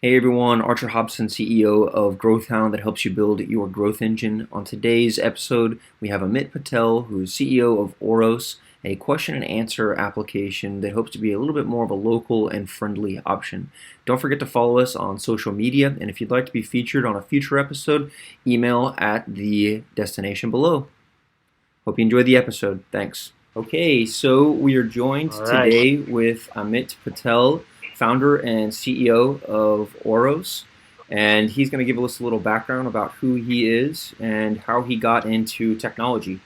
Hey everyone, Archer Hobson, CEO of Growth Hound that helps you build your growth engine. On today's episode, we have Amit Patel, who is CEO of Oros, a question and answer application that hopes to be a little bit more of a local and friendly option. Don't forget to follow us on social media, and if you'd like to be featured on a future episode, email at the destination below. Hope you enjoyed the episode. Thanks. Okay, so we are joined All right. today with Amit Patel, founder and CEO of Oros, and he's going to give us a little background about who he is and how he got into technology.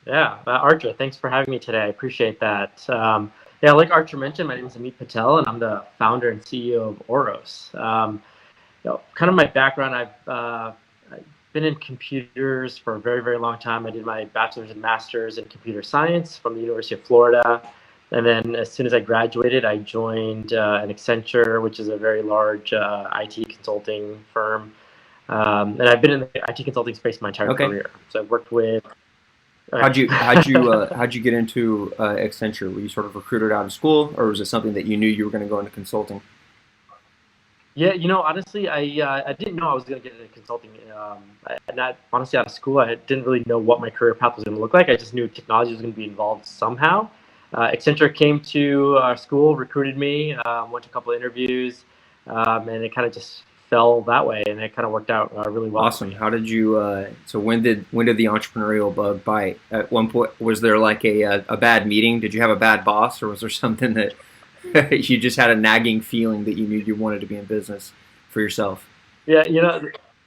Yeah, Archer, thanks for having me today. I appreciate that. Yeah, like Archer mentioned, my name is Amit Patel, and I'm the founder and CEO of Oros. Kind of my background, I've been in computers for a very, very long time. I did my bachelor's and master's in computer science from the University of Florida. And then as soon as I graduated, I joined an Accenture, which is a very large IT consulting firm. And I've been in the IT consulting space my entire Okay, career. So I've worked with how'd you get into Accenture? Were you sort of recruited out of school, or was it something that you knew you were going to go into consulting? Yeah, honestly, I didn't know I was going to get into consulting. Not honestly out of school, I didn't really know what my career path was going to look like. I just knew technology was going to be involved somehow. Accenture came to our school, recruited me, went to a couple of interviews, and it kind of just fell that way, and it kind of worked out really well for Awesome. me. How did you? So when did the entrepreneurial bug bite? At one point, was there like a bad meeting? Did you have a bad boss, or was there something that you just had a nagging feeling that you knew you wanted to be in business for yourself? Yeah,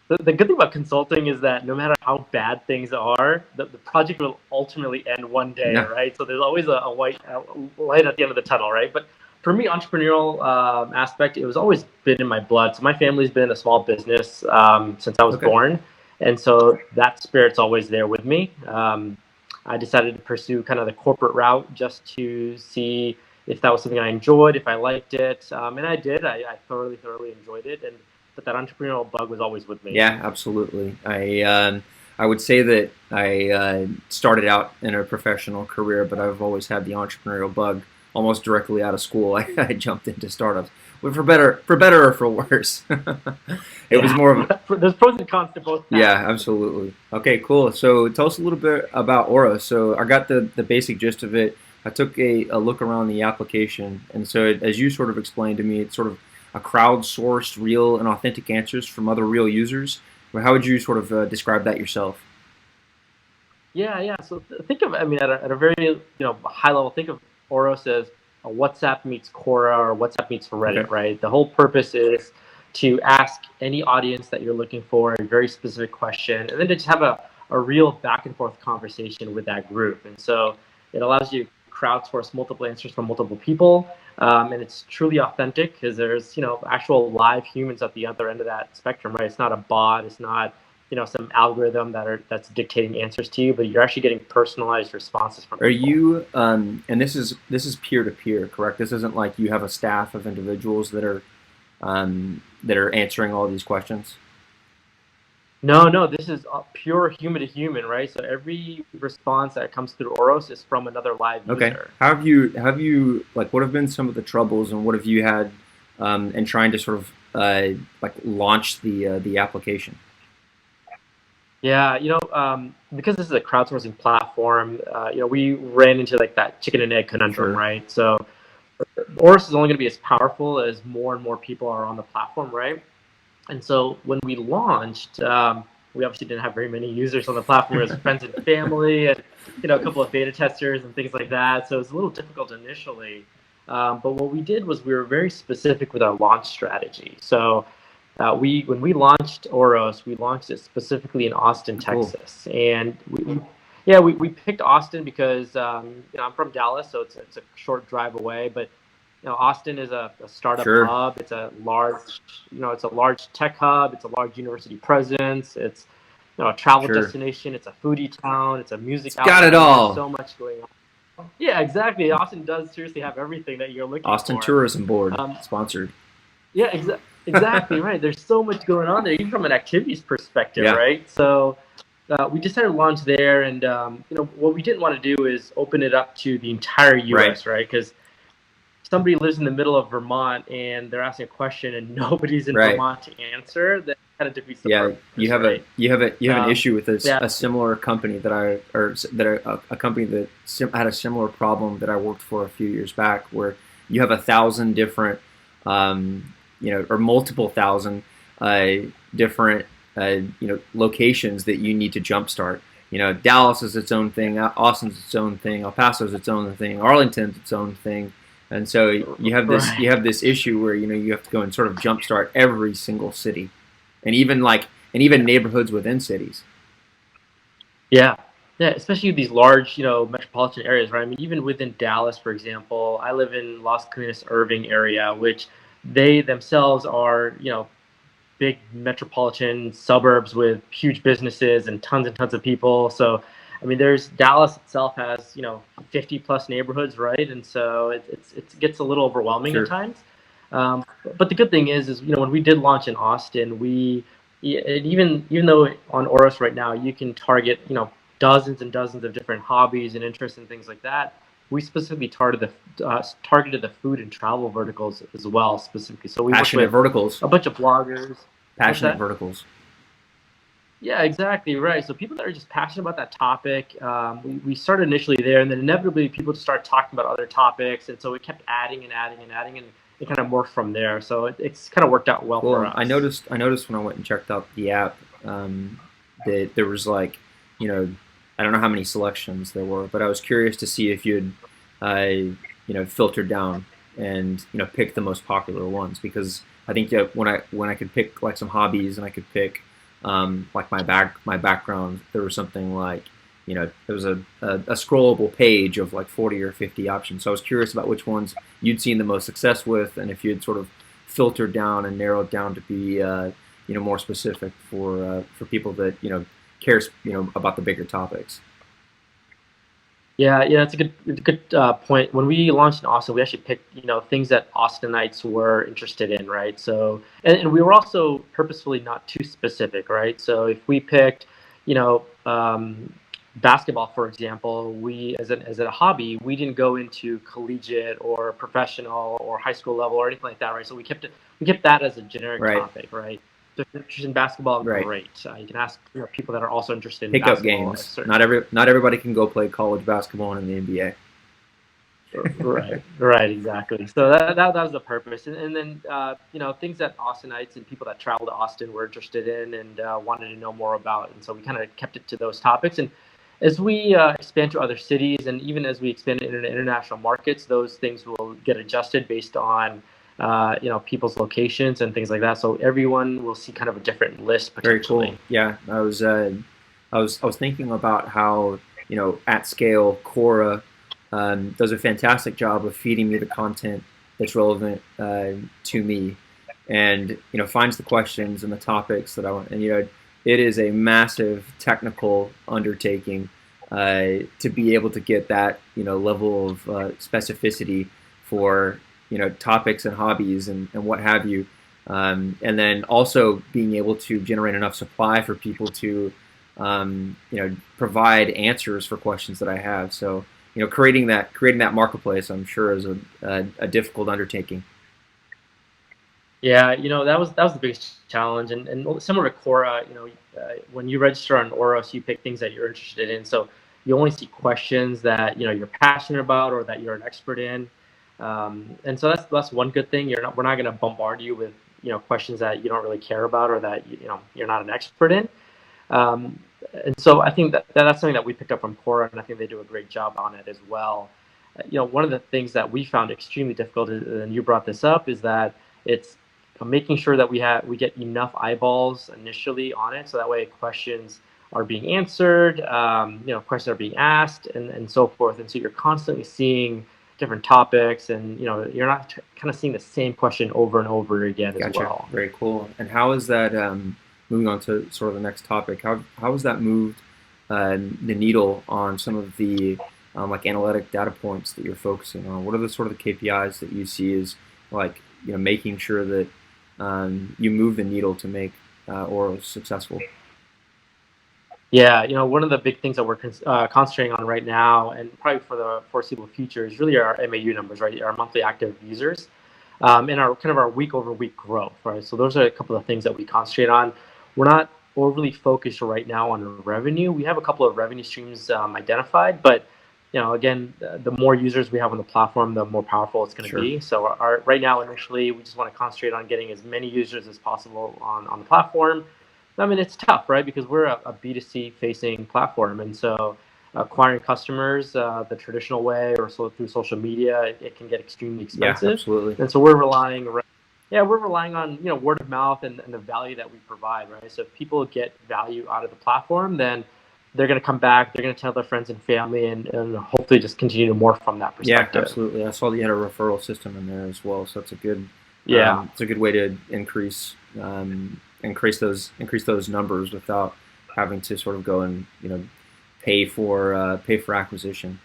the good thing about consulting is that no matter how bad things are, the project will ultimately end one day, Yeah. right? So there's always a white light at the end of the tunnel, right? But for me, entrepreneurial aspect, it was always been in my blood. So my family's been in a small business since I was Okay. born, and so that spirit's always there with me. I decided to pursue kind of the corporate route just to see if that was something I enjoyed, if I liked it, and I did. I thoroughly enjoyed it, and but that entrepreneurial bug was always with me. Yeah, absolutely. I would say that I started out in a professional career, but I've always had the entrepreneurial bug almost directly out of school. I jumped into startups, but for better or for worse. It was Yeah, more of there's pros and cons to both Yeah, paths. absolutely. Okay, cool. So tell us a little bit about Aura. So I got the basic gist of it. I took a look around the application, and so as you sort of explained to me, it's sort of a crowdsourced, real and authentic answers from other real users. Well, how would you sort of describe that yourself? Yeah. So think of, I mean, at a very high level, think of Oros as a WhatsApp meets Quora or WhatsApp meets Okay, Reddit, right? The whole purpose is to ask any audience that you're looking for a very specific question, and then to just have a real back and forth conversation with that group. And so it allows you to crowdsource multiple answers from multiple people, and it's truly authentic because there's actual live humans at the other end of that spectrum, right? It's not a bot, it's not some algorithm that's dictating answers to you, but you're actually getting personalized responses from are people. you? And this is peer to peer, correct? This isn't like you have a staff of individuals that are answering all these questions. No, this is pure human to human, right? So every response that comes through Oros is from another live Okay. user. Have you like what have been some of the troubles and what have you had in trying to sort of like launch the application? Yeah, because this is a crowdsourcing platform, we ran into like that chicken and egg conundrum, Sure. right? So Oros is only going to be as powerful as more and more people are on the platform, right? And so when we launched, we obviously didn't have very many users on the platform. It was friends and family, and a couple of beta testers and things like that. So it was a little difficult initially. But what we did was we were very specific with our launch strategy. So when we launched Oros, we launched it specifically in Austin, Cool. Texas, and we picked Austin because I'm from Dallas, so it's a short drive away, but Austin is a startup Sure. hub. It's a large tech hub. It's a large university presence. It's a travel Sure. destination. It's a foodie town. It's a music It's got it outlet. There's all. so much going on. Yeah, exactly. Austin does seriously have everything that you're looking Austin for. Tourism Board Um, sponsored. yeah, exactly right. There's so much going on there, even from an activities perspective, Yeah. right? So we decided to launch there, and what we didn't want to do is open it up to the entire Right. U.S., right? Because somebody lives in the middle of Vermont and they're asking a question and nobody's in Right. Vermont to answer, that kind of defeats the Yeah, purpose, right? you have an issue with Yeah, a similar company that a company that had a similar problem that I worked for a few years back, where you have 1,000 different, or multiple thousand uh, different locations that you need to jumpstart. Dallas is its own thing, Austin's its own thing, El Paso's its own thing, Arlington's its own thing, and so you right. have this issue where you have to go and sort of jumpstart every single city, and even neighborhoods within cities. Yeah. Yeah, especially these large, metropolitan areas, right? I mean, even within Dallas, for example, I live in Las Colinas, Irving area, which they themselves are, big metropolitan suburbs with huge businesses and tons of people. So, I mean, there's Dallas itself has 50 plus neighborhoods, right? And so it gets a little overwhelming at Sure. times. But the good thing is when we did launch in Austin, even though on Oros right now you can target dozens and dozens of different hobbies and interests and things like that. We specifically targeted the food and travel verticals as well, specifically. So we worked Passionate with verticals. a bunch of bloggers. What's Passionate that? verticals. Yeah, exactly right. So people that are just passionate about that topic, we started initially there, and then inevitably people just started talking about other topics, and so we kept adding and adding and adding, and it kind of morphed from there. So it's kind of worked out well for Cool. us. I noticed when I went and checked out the app, that there was like, you know, I don't know how many selections there were, but I was curious to see if you'd, filtered down and pick the most popular ones, because I think that when I could pick like some hobbies, and I could pick like my background, there was something like, there was a scrollable page of like 40 or 50 options. So I was curious about which ones you'd seen the most success with, and if you'd sort of filtered down and narrowed down to be more specific for people that cares about the bigger topics. Yeah, yeah, it's a good point. When we launched in Austin, we actually picked things that Austinites were interested in, right? So, and we were also purposefully not too specific, right? So if we picked, you know, um, basketball, for example, we as a hobby, we didn't go into collegiate or professional or high school level or anything like that, right? So we kept that as a generic Right, topic, right? So if you're interested in basketball, right. great. You can ask people that are also interested in Pickup basketball at a games. certain time. Not everybody can go play college basketball in the NBA. Right, right, exactly. So that was the purpose, and then things that Austinites and people that travel to Austin were interested in and wanted to know more about, and so we kind of kept it to those topics. And as we expand to other cities, and even as we expand into international markets, those things will get adjusted based on people's locations and things like that. So everyone will see kind of a different list Very cool. potentially. Yeah, I was thinking about how at scale Quora does a fantastic job of feeding me the content that's relevant to me, and finds the questions and the topics that I want. And it is a massive technical undertaking to be able to get that level of specificity for topics and hobbies and what have you, and then also being able to generate enough supply for people to provide answers for questions that I have. So creating that marketplace, I'm sure, is a difficult undertaking. Yeah, that was the biggest challenge, and similar to Quora, when you register on Oros, you pick things that you're interested in. So you only see questions that you're passionate about or that you're an expert in, and so that's one good thing. We're not going to bombard you with questions that you don't really care about or that you're not an expert in. Um, and so I think that's something that we picked up from Quora, and I think they do a great job on it as well. One of the things that we found extremely difficult, and you brought this up, is that it's making sure that we get enough eyeballs initially on it, so that way questions are being answered, questions are being asked, and so forth. And so you're constantly seeing different topics, and you're not kind of seeing the same question over and over again as Gotcha. well. Very cool. And how is that, moving on to sort of the next topic, how has that moved the needle on some of the like analytic data points that you're focusing on? What are the sort of the KPIs that you see as like making sure that you move the needle to make Oros successful? Yeah, one of the big things that we're concentrating on right now, and probably for the foreseeable future, is really our MAU numbers, right? Our monthly active users, and our kind of our week over week growth, right? So those are a couple of things that we concentrate on. We're not overly focused right now on revenue. We have a couple of revenue streams identified, but again, the more users we have on the platform, the more powerful it's going to Sure. be. So right now, initially, we just want to concentrate on getting as many users as possible on the platform. I mean, it's tough, right? Because we're a B2C facing platform. And so acquiring customers the traditional way or through social media, it can get extremely Yeah, expensive. absolutely. And so we're relying on, word of mouth and the value that we provide, right? So if people get value out of the platform, then they're going to come back, they're going to tell their friends and family, and hopefully just continue to morph from that Yeah, perspective. absolutely. I saw that you had a referral system in there as well, so Yeah. it's a good way to increase those numbers without having to sort of go and pay for acquisition.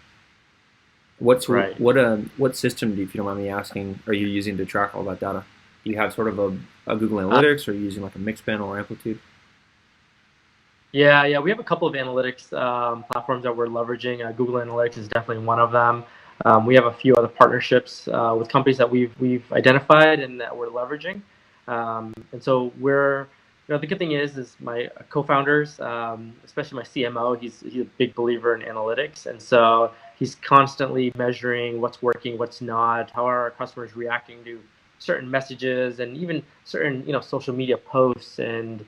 Right. What system, if you don't mind me asking, are you using to track all that data? Do you have sort of a Google Uh, Analytics, or are you using like a Mixpen or Amplitude? Yeah, we have a couple of analytics platforms that we're leveraging. Google Analytics is definitely one of them. We have a few other partnerships with companies that we've identified and that we're leveraging. And so the good thing is my co-founders, especially my CMO, he's a big believer in analytics, and so he's constantly measuring what's working, what's not, how are our customers reacting to certain messages, and even certain social media posts and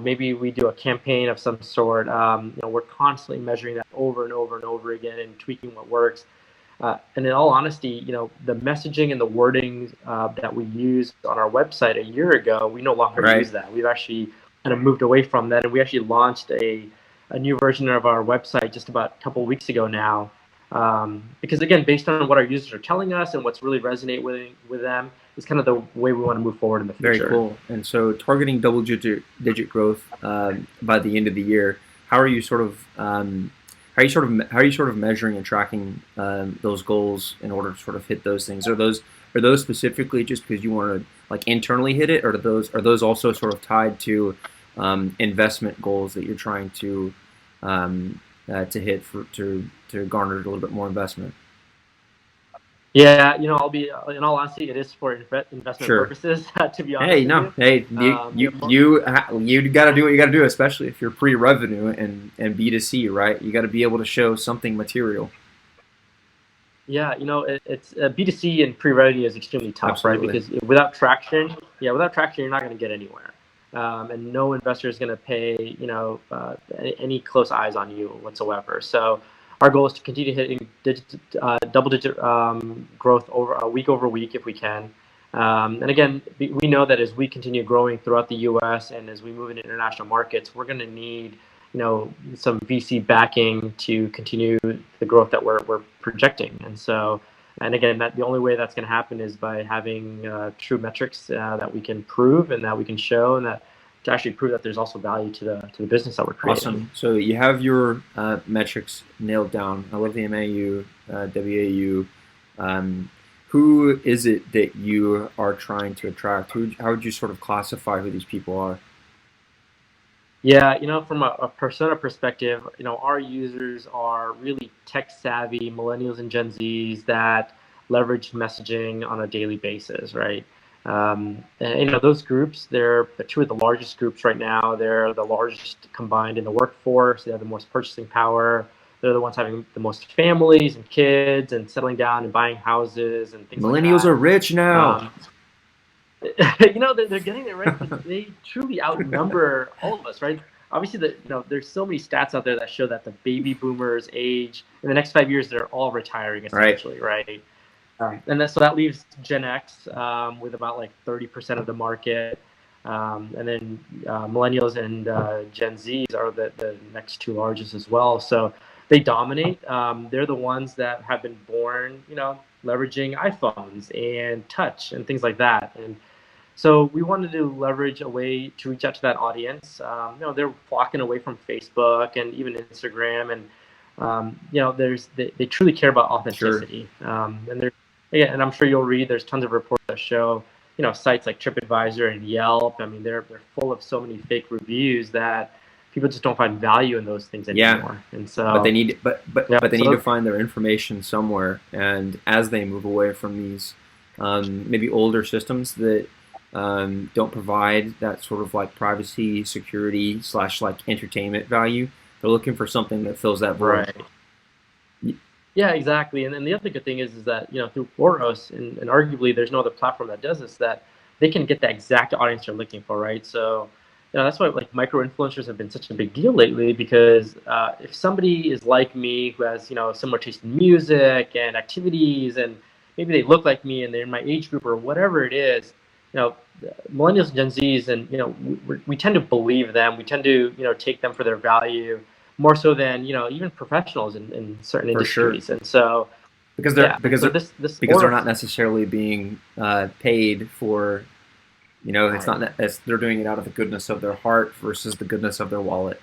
maybe we do a campaign of some sort. We're constantly measuring that over and over and over again and tweaking what works. And in all honesty, the messaging and the wording that we used on our website a year ago, we no longer use Right. that. We've actually kind of moved away from that, and we actually launched a new version of our website just about a couple of weeks ago now. Because again, based on what our users are telling us and what's really resonating with them, is kind of the way we want to move forward in the Very future. cool. And so, targeting double digit growth by the end of the year. How are you sort of how are you sort of measuring and tracking those goals in order to sort of hit those things? Are those specifically just because you want to like internally hit it, or are those also sort of tied to investment goals that you're trying to hit to garner a little bit more investment? Yeah, I'll be in all honesty, it is for investment Sure. purposes. To be honest Hey, with no, you, hey, you got to do what you got to do, especially if you're pre-revenue and B2C, right? You got to be able to show something material. yeah, it's B2C and pre-revenue is extremely tough, right? Absolutely. Because without traction, you're not going to get anywhere, and no investor is going to pay, any close eyes on you whatsoever. So our goal is to continue hitting double-digit growth over week if we can. And again, we know that as we continue growing throughout the U.S. and as we move into international markets, we're going to need some VC backing to continue the growth that we're projecting. And so, and again, that the only way that's going to happen is by having true metrics that we can prove and that we can show, and that to actually prove that there's also value to the business that we're creating. Awesome. So you have your metrics nailed down. I love the MAU, WAU. Who is it that you are trying to attract? How would you sort of classify who these people are? Yeah, from a persona perspective, our users are really tech savvy millennials and Gen Zs that leverage messaging on a daily basis, right? And those groups, they're two of the largest groups right now. They're the largest combined in the workforce. They have the most purchasing power. They're the ones having the most families and kids and settling down and buying houses and things like Millennials that. are rich now. Um, they're getting it right because they truly outnumber all of us, right? Obviously, there's so many stats out there that show that the baby boomers age in the next 5 years, they're all retiring Right. essentially, right? So that leaves Gen X with about like 30% of the market, and then millennials and Gen Zs are the next two largest as well. So they dominate. They're the ones that have been born, leveraging iPhones and touch and things like that. And so we wanted to leverage a way to reach out to that audience. They're flocking away from Facebook and even Instagram, and they truly care about Sure. authenticity. And I'm sure you'll read. There's tons of reports that show, sites like TripAdvisor and Yelp. I mean, they're full of so many fake reviews that people just don't find value in those things Yeah, anymore. And but they so, need yeah, but they need to so find their information somewhere. And as they move away from these maybe older systems that don't provide that sort of like privacy, security slash like entertainment value, they're looking for something that fills that void. right. Yeah, exactly. And then the other good thing is that, through Oros, and arguably there's no other platform that does this, that they can get the exact audience you're looking for, right? So, that's why like micro influencers have been such a big deal lately, because if somebody is like me who has, similar taste in music and activities, and maybe they look like me and they're in my age group or whatever it is, you know, millennials and Gen Zs, and, we tend to believe them. We tend to, take them for their value more so than even professionals in certain For sure. industries. And so, Because they're yeah, and so this because they're Oros, not necessarily being paid for, it's right? not that they're doing it out of the goodness of their heart versus the goodness of their wallet.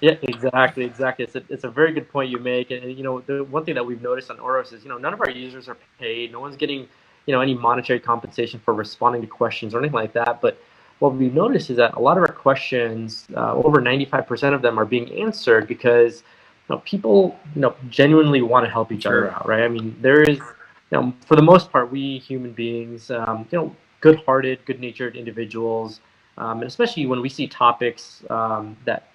Yeah, exactly. It's a very good point you make. And the one thing that we've noticed on Oros is none of our users are paid. No one's getting any monetary compensation for responding to questions or anything like that. But what we've noticed is that a lot of our questions, over 95% of them, are being answered because people genuinely want to help each other Sure. out, right? I mean, there is for the most part, we human beings, good-hearted, good-natured individuals, and especially when we see topics that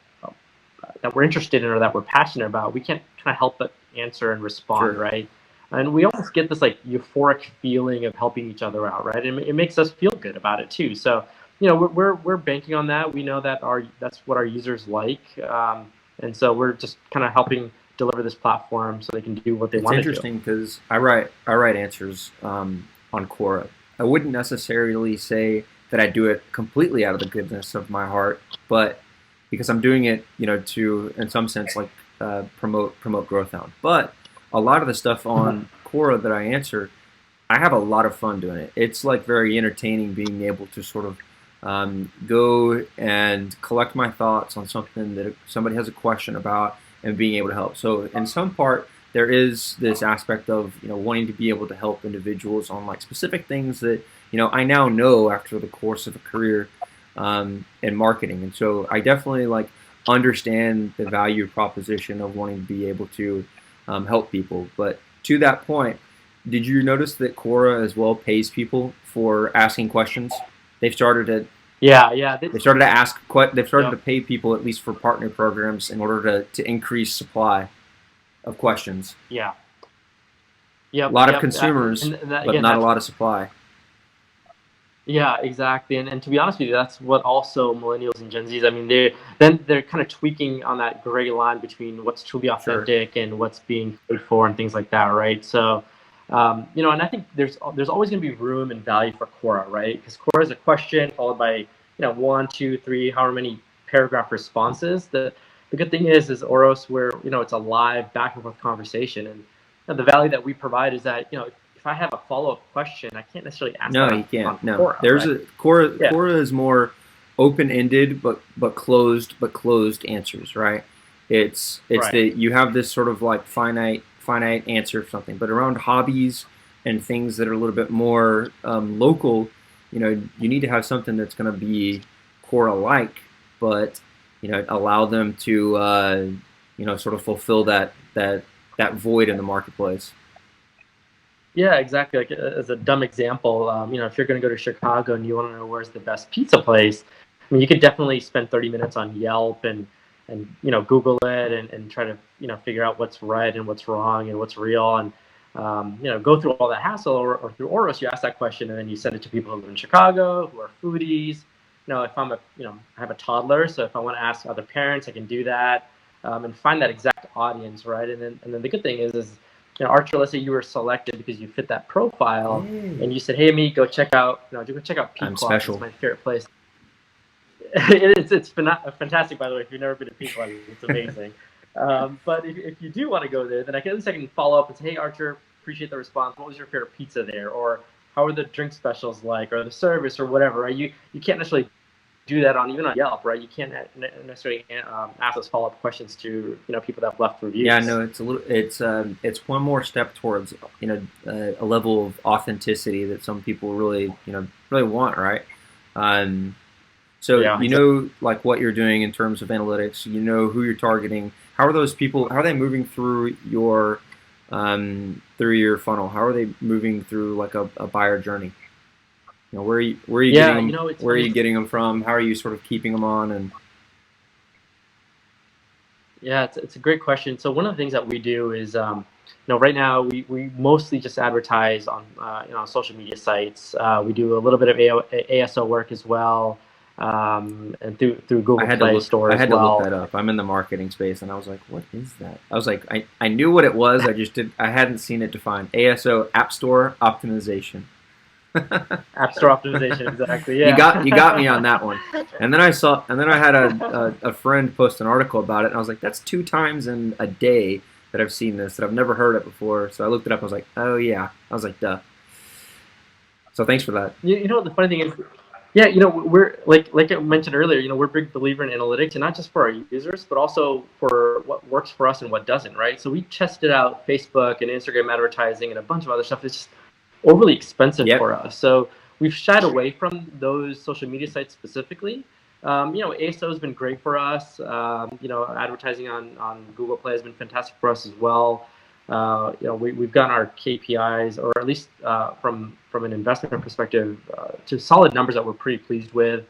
we're interested in or that we're passionate about, we can't kind of help but answer and respond, Sure. right? And we almost get this like euphoric feeling of helping each other out, right? And it makes us feel good about it too. So, we're banking on that. We know that that's what our users like, and so we're just kind of helping deliver this platform so they can do what they It's want to do. interesting because I write answers on Quora. I wouldn't necessarily say that I do it completely out of the goodness of my heart, but because I'm doing it, to in some sense like promote Growth Hound. But a lot of the stuff on Quora that I answer, I have a lot of fun doing it. It's like very entertaining being able to sort of go and collect my thoughts on something that somebody has a question about and being able to help. So in some part, there is this aspect of wanting to be able to help individuals on like specific things that I now know after the course of a career in marketing, and so I definitely like understand the value proposition of wanting to be able to help people. But to that point, did you notice that Quora as well pays people for asking questions? They've started to Yeah, yeah, they've started to yep, pay people at least for partner programs in order to increase supply of questions. yeah, A yep, lot of yep. consumers, And that, but again, not a that's lot of supply. Yeah, exactly. And to be honest with you, that's what also millennials and Gen Zs, I mean, they're kind of tweaking on that gray line between what's truly Sure, authentic and what's being paid for and things like that, right? So, and I think there's always going to be room and value for Quora, right? Because Quora is a question followed by, one, two, three, however many paragraph responses. The good thing is Oros, where, it's a live back and forth conversation. And the value that we provide is that, if I have a follow-up question, I can't necessarily ask no, that you can't. on No, Quora, there's right? a Quora. Yeah, Quora is more open-ended, but closed answers, right? It's right. that you have this sort of like finite answer for something, but around hobbies and things that are a little bit more local, you need to have something that's going to be Quora-like, but allow them to sort of fulfill that void in the marketplace. Yeah, exactly. Like as a dumb example, if you're going to go to Chicago and you want to know where's the best pizza place, I mean, you could definitely spend 30 minutes on Yelp and Google it and try to figure out what's right and what's wrong and what's real, and go through all that hassle. Or through Oros, you ask that question and then you send it to people who live in Chicago who are foodies. If I'm I have a toddler, so if I want to ask other parents, I can do that, and find that exact audience, right? And then the good thing is Archer, let's say you were selected because you fit that profile, Hey, and you said, "Hey, me, go check out, go check out I'm Pequot. It's special. my favorite place." It's fantastic, by the way. If you've never been to Pequot, it's amazing. But if you do want to go there, then at least I can follow up and say, "Hey, Archer, appreciate the response. What was your favorite pizza there?" Or how are the drink specials like, or the service, or whatever. Right? You can't necessarily do that on even on Yelp, right? You can't necessarily ask those follow up questions to people that have left Yeah, reviews. no, it's one more step towards a level of authenticity that some people really really want, right? Um, So Yeah, you exactly. know like what you're doing in terms of analytics. You know who you're targeting. How are those people? How are they moving through your funnel? How are they moving through like a buyer journey? You know, where are you getting Yeah, them? it's Where are funny. you getting them from? How are you sort of keeping them on? And Yeah, it's a great question. So one of the things that we do is, right now we mostly just advertise on, social media sites. We do a little bit of ASO work as well, and through Google Play Store I as had to look well. that up. I'm in the marketing space, and I was like, what is that? I was like, I knew what it was. I hadn't seen it defined. ASO App Store Optimization. App Store optimization, exactly. You got me Yeah. on that one. And then I had a friend post an article about it, and I was like, that's 2 times in a day that I've seen this, that I've never heard it before. So I looked it up. I was like, oh yeah. I was like, duh. So thanks for that. The funny thing is, yeah, we're like I mentioned earlier, we're a big believer in analytics, and not just for our users, but also for what works for us and what doesn't, right? So we tested out Facebook and Instagram advertising and a bunch of other stuff. It's just overly expensive Yep. for us. So we've shied away from those social media sites specifically. ASO has been great for us. Advertising on Google Play has been fantastic for us as well. We've gotten our KPIs, or at least from an investment perspective, to solid numbers that we're pretty pleased with.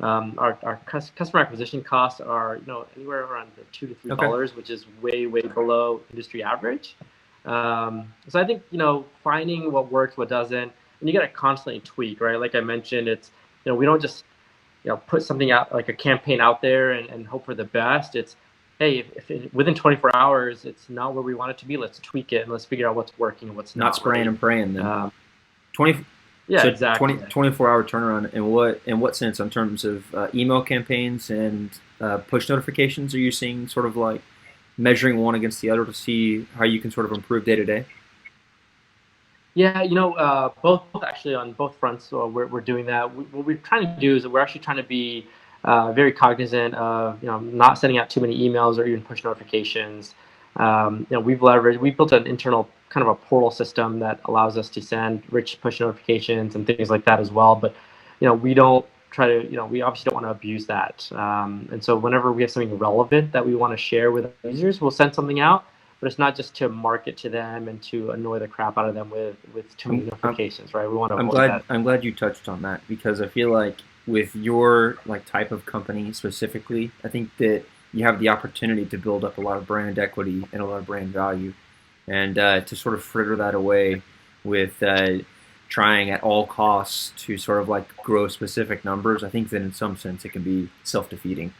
Our customer acquisition costs are anywhere around the Okay. $2 to $3, which is way below industry average. So I think finding what works, what doesn't, and you got to constantly tweak, right? Like I mentioned, it's we don't just put something out, like a campaign out there, and hope for the best. It's, hey, if within 24 hours it's not where we want it to be, let's tweak it and let's figure out what's working and what's Not not, spraying right? and praying then. Um, 20 yeah, so exactly. 24-hour turnaround. In what sense? In terms of email campaigns and push notifications, are you seeing sort of like measuring one against the other to see how you can sort of improve day to day? Yeah, both actually, on both fronts. So we're doing that. What we're trying to do is we're actually trying to be very cognizant of not sending out too many emails or even push notifications. We built an internal kind of a portal system that allows us to send rich push notifications and things like that as well. But we don't try to, we obviously don't want to abuse that. And so whenever we have something relevant that we want to share with users, we'll send something out, but it's not just to market to them and to annoy the crap out of them with too many I'm, I'm notifications, right? We want to I'm avoid glad that. I'm glad you touched on that because I feel like with your like type of company specifically, I think that you have the opportunity to build up a lot of brand equity and a lot of brand value, and to sort of fritter that away with trying at all costs to sort of like grow specific numbers. I think that in some sense it can be self-defeating.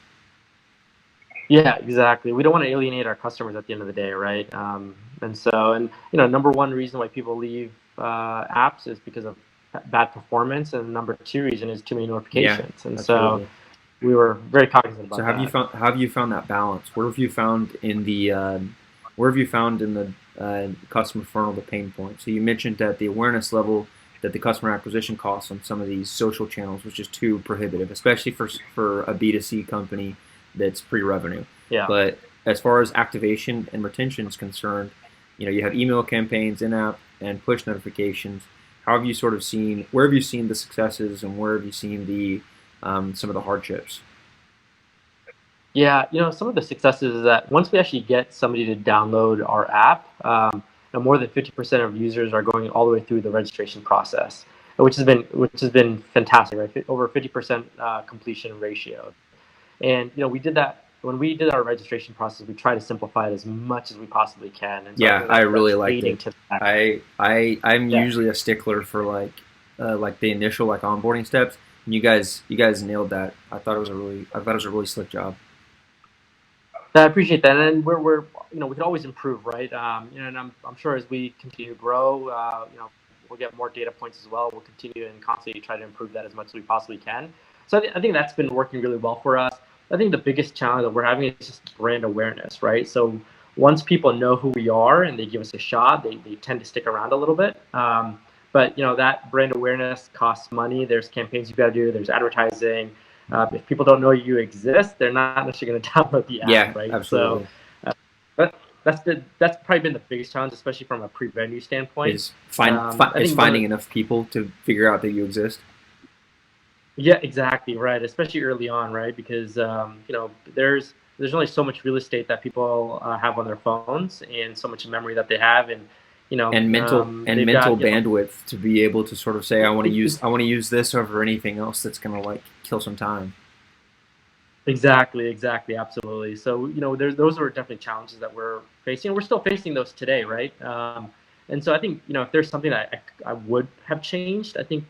Yeah, exactly. We don't want to alienate our customers at the end of the day, right? And number one reason why people leave apps is because of bad performance, and number two reason is too many Yeah, notifications. And so absolutely. we were very cognizant So about that. how have you found that balance? Where have you found in the customer funnel the pain point? So you mentioned that the awareness level, that the customer acquisition costs on some of these social channels was just too prohibitive, especially for a B2C company that's pre-revenue. Yeah. But as far as activation and retention is concerned, you have email campaigns, in-app, and push notifications. How have you sort of seen? Where have you seen the successes, and where have you seen the some of the hardships? Yeah, some of the successes is that once we actually get somebody to download our app, more than 50% of users are going all the way through the registration process, which has been fantastic, right? Over 50% completion ratio. And we did that when we did our registration process. We try to simplify it as much as we possibly can, and so I Yeah, think I that's really liked aiding it. to that. I'm Yeah. usually a stickler for like the initial like onboarding steps. And you guys nailed that. I thought it was a really slick job. I appreciate that, and we can always improve, right? And I'm sure as we continue to grow, we'll get more data points as well. We'll continue and constantly try to improve that as much as we possibly can. So I think that's been working really well for us. I think the biggest challenge that we're having is just brand awareness, right? So once people know who we are and they give us a shot, they tend to stick around a little bit. But that brand awareness costs money. There's campaigns you've got to do. There's advertising. If people don't know you exist, they're not necessarily going to download the app, Yeah, right? So absolutely. uh, that, that's probably been the biggest challenge, especially from a pre-venue standpoint. Is I think one of finding enough people to figure out that you exist. Yeah, exactly right. Especially early on, right? Because there's only so much real estate that people have on their phones, and so much memory that they have, and And they've mental got bandwidth to be able to sort of say I want to use this over anything else that's going to like kill some time. exactly, exactly, absolutely. So there's those are definitely challenges that we're facing. We're still facing those today, right? And so I think if there's something that I would have changed, I think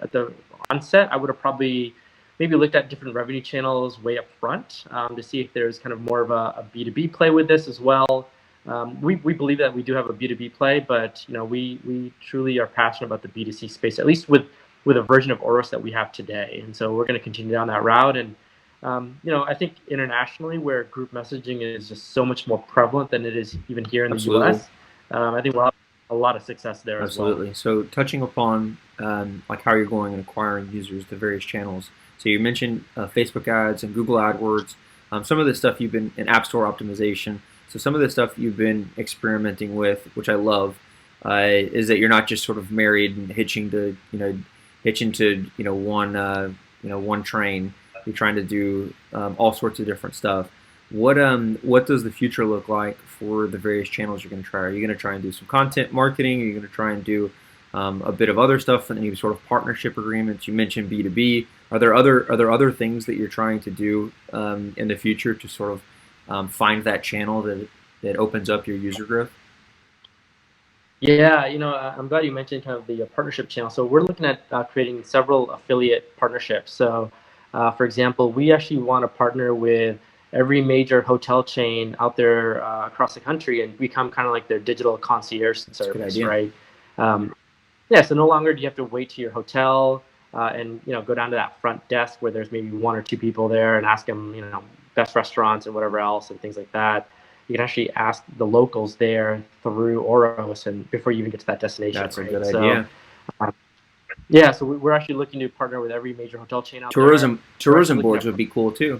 at the onset I would have probably maybe looked at different revenue channels way up front to see if there's kind of more of a B2B play with this as well. We believe that we do have a B2B play, but we truly are passionate about the B2C space, at least with a version of Oros that we have today. And so we're going to continue down that route. And I think internationally, where group messaging is just so much more prevalent than it is even here in the Absolutely. U.S., I think we'll have a lot of success there as well. Absolutely. So touching upon like how you're going and acquiring users, the various channels. So you mentioned Facebook ads and Google AdWords. Some of the stuff you've been in App Store optimization. So some of the stuff you've been experimenting with, which I love, is that you're not just sort of married and hitching to one train. You're trying to do all sorts of different stuff. What does the future look like for the various channels you're going to try? Are you going to try and do some content marketing? Are you going to try and do a bit of other stuff and any sort of partnership agreements? You mentioned B2B. Are there other things that you're trying to do in the future to sort of find that channel that opens up your user growth? Yeah, I'm glad you mentioned kind of the partnership channel. So we're looking at creating several affiliate partnerships. So, for example, we actually want to partner with every major hotel chain out there across the country and become kind of like their digital concierge That's a good service, idea. right? Um, yeah, so no longer do you have to wait to your hotel and go down to that front desk where there's maybe one or two people there and ask them best restaurants and whatever else and things like that. You can actually ask the locals there through Oros and before you even get to that destination, That's a good right? So idea. uh, yeah, so we're actually looking to partner with every major hotel chain out there. We're actually Tourism looking boards at would be cool too.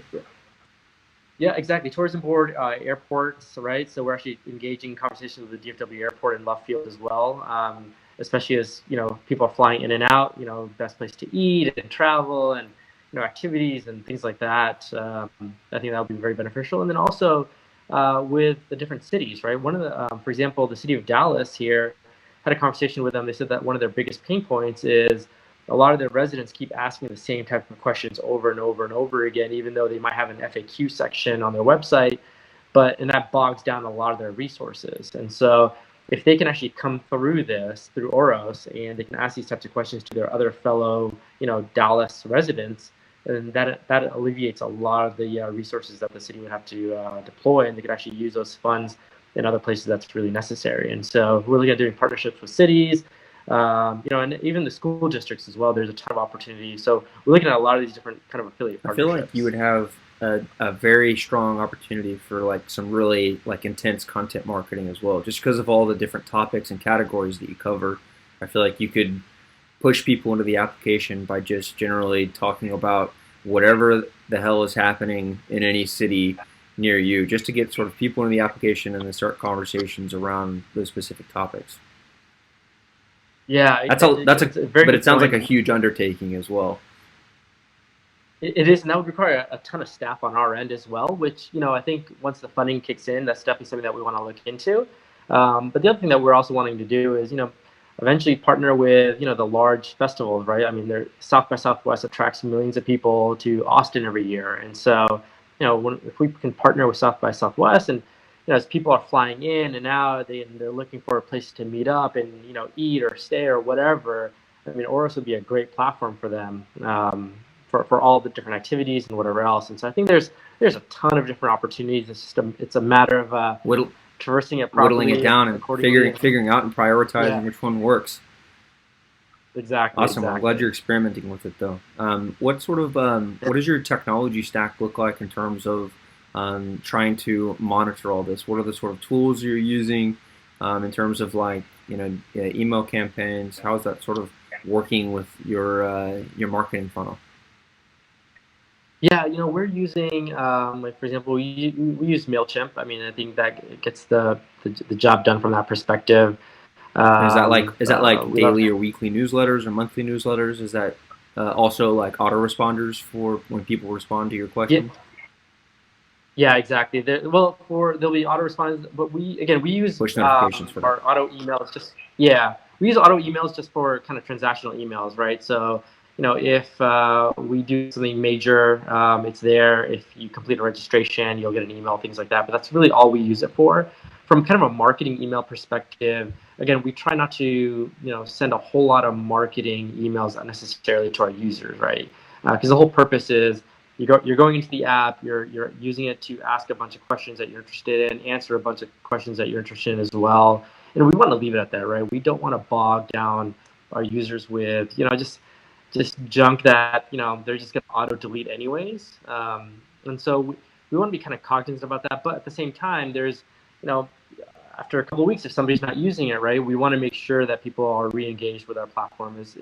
yeah, exactly. Tourism board, airports, right? So we're actually engaging in conversations with the DFW airport in Love Field as well, especially as people are flying in and out. Best place to eat and travel and activities and things like that. I think that would be very beneficial. And then also with the different cities, right? One of the, for example, the city of Dallas here had a conversation with them. They said that one of their biggest pain points is a lot of their residents keep asking the same type of questions over and over and over again, even though they might have an FAQ section on their website, and that bogs down a lot of their resources. And so if they can actually come through this through Oros and they can ask these types of questions to their other fellow, Dallas residents, and that alleviates a lot of the resources that the city would have to deploy, and they could actually use those funds in other places that's really necessary. And so we're looking at doing partnerships with cities, and even the school districts as well. There's a ton of opportunity. So we're looking at a lot of these different kind of affiliate I feel like you partnerships. would have a very strong opportunity for like some really like intense content marketing as well, just because of all the different topics and categories that you cover. I feel like you could push people into the application by just generally talking about whatever the hell is happening in any city near you, just to get sort of people into the application and then start conversations around those specific topics. Yeah, That's a it's a very but it good sounds like point. a huge undertaking as well. It is, and that would require a ton of staff on our end as well. Which I think once the funding kicks in, that's definitely something that we want to look into. But the other thing that we're also wanting to do is eventually partner with the large festivals, right? I mean, South by Southwest attracts millions of people to Austin every year, and so if we can partner with South by Southwest, and as people are flying in and out, they're looking for a place to meet up and eat or stay or whatever. I mean, Oros would be a great platform for them. For all the different activities and whatever else. And so I think there's a ton of different opportunities. It's a matter of Whittle, traversing it whittling it properly down and accordingly. figuring out and Yeah, prioritizing which one works. exactly, Awesome. Well, I'm glad exactly. you're experimenting with it though. What does your technology stack look like in terms of trying to monitor all this? What are the sort of tools you're using in terms of like email campaigns? How is that sort of working with your marketing funnel? Yeah, we're using like for example, we use Mailchimp. I mean, I think that gets the job done from that perspective. And is that Um, like we love daily or weekly newsletters or monthly newsletters? Is that also like autoresponders for when people respond to your Yeah, questions? yeah, exactly. There'll be auto response, but we use Push notifications for that. our auto emails just yeah, we use auto emails just for kind of transactional emails, right? So if we do something major, it's there. If you complete a registration, you'll get an email, things like that. But that's really all we use it for. From kind of a marketing email perspective, again, we try not to send a whole lot of marketing emails unnecessarily to our users, right? Because the whole purpose is you're going into the app, you're using it to ask a bunch of questions that you're interested in, answer a bunch of questions that you're interested in as well. And we want to leave it at that, right? We don't want to bog down our users with just junk that they're just going to auto delete anyways. And so we want to be kind of cognizant about that, but at the same time, there's you know after a couple of weeks, if somebody's not using it, right, we want to make sure that people are re-engaged with our platform as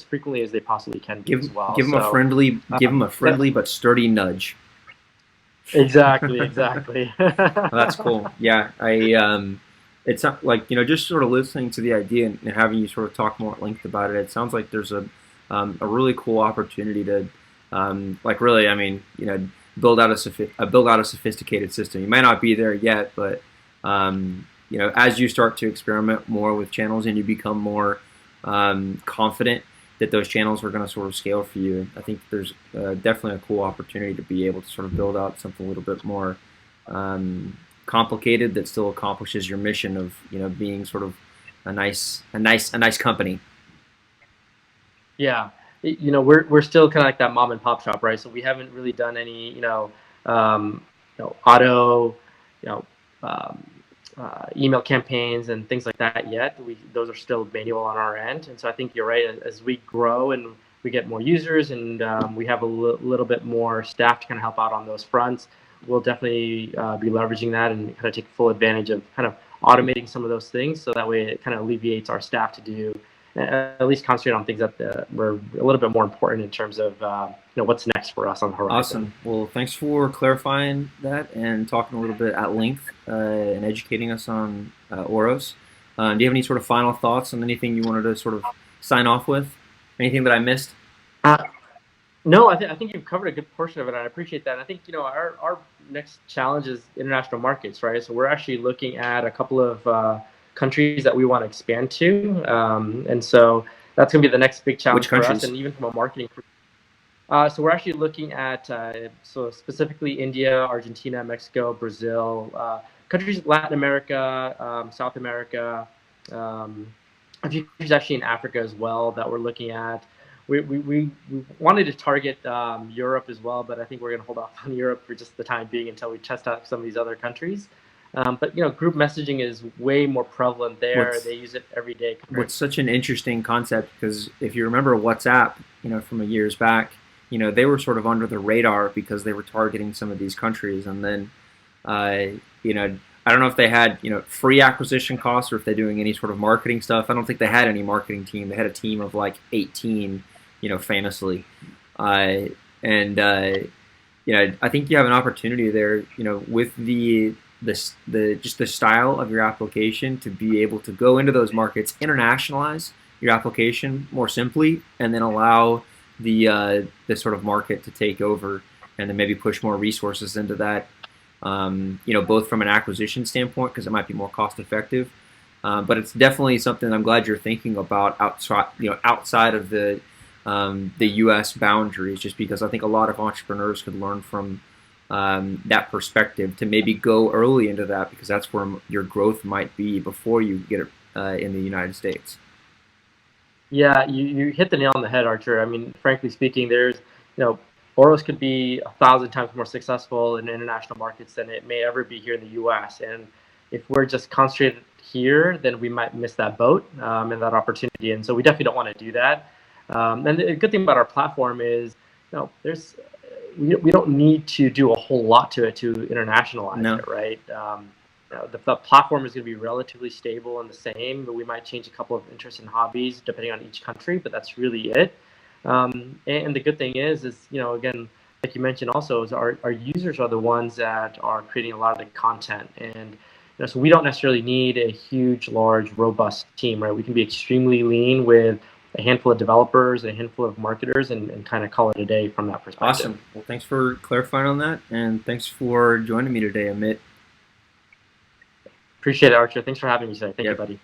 frequently as they possibly can be Give as well. give them a So friendly give them a yeah, friendly but sturdy nudge. exactly. Well, that's cool. Yeah, it's not like just sort of listening to the idea and having you sort of talk more at length about it. It sounds like there's a really cool opportunity to, like really, I mean, build out a sophisticated system. You might not be there yet, but as you start to experiment more with channels and you become more confident that those channels are going to sort of scale for you, I think there's definitely a cool opportunity to be able to sort of build out something a little bit more complicated that still accomplishes your mission of being sort of a nice company. Yeah, we're still kind of like that mom and pop shop, right? So we haven't really done any auto you know um, email campaigns and things like that yet. Those are still manual on our end, and so I think you're right. As we grow and we get more users and we have a little bit more staff to kind of help out on those fronts, we'll definitely be leveraging that and kind of take full advantage of kind of automating some of those things, so that way it kind of alleviates our staff to do at least concentrate on things that were a little bit more important in terms of what's next for us on the horizon. Awesome. Well, thanks for clarifying that and talking a little bit at length and educating us on Oros. Do you have any sort of final thoughts on anything you wanted to sort of sign off with? Anything that I missed? Uh, no, I think you've covered a good portion of it, and I appreciate that. And I think our next challenge is international markets, right? So we're actually looking at a couple of countries that we want to expand to, and so that's going to be the next big Which challenge for us. countries? And even from a marketing so we're actually looking at so specifically India, Argentina, Mexico, Brazil, countries Latin America, South America, um, a few countries actually in Africa as well that we're looking at. We wanted to target Europe as well, but I think we're going to hold off on Europe for just the time being until we test out some of these other countries. But group messaging is way more prevalent there. What's They use it every day what's compared. such an interesting concept because if you remember WhatsApp, from a years back, they were sort of under the radar because they were targeting some of these countries, and then, uh, you know, I don't know if they had free acquisition costs or if they're doing any sort of marketing stuff. I don't think they had any marketing team. They had a team of like 18, famously, uh, and I think you have an opportunity there, with the just the style of your application to be able to go into those markets, internationalize your application more simply, and then allow the sort of market to take over, and then maybe push more resources into that. Both from an acquisition standpoint because it might be more cost effective, but it's definitely something I'm glad you're thinking about outside of the U.S. boundaries, just because I think a lot of entrepreneurs could learn from that perspective to maybe go early into that because that's where your growth might be before you get it in the United States. Yeah, you hit the nail on the head, Archer. I mean, frankly speaking, Oros could be 1,000 times more successful in international markets than it may ever be here in the U.S. And if we're just concentrated here, then we might miss that boat and that opportunity. And so we definitely don't want to do that. And the good thing about our platform is, there's we don't need to do a whole lot to it to internationalize No. it, right? The platform is going to be relatively stable and the same, but we might change a couple of interests and hobbies depending on each country, but that's really it. And the good thing is again, like you mentioned also, is our users are the ones that are creating a lot of the content. And so we don't necessarily need a huge, large, robust team, right? We can be extremely lean with a handful of developers, a handful of marketers, and kind of call it a day from that perspective. Awesome. Well, thanks for clarifying on that, and thanks for joining me today, Amit. Appreciate it, Archer. Thanks for having me today. Thank you, Yep. buddy.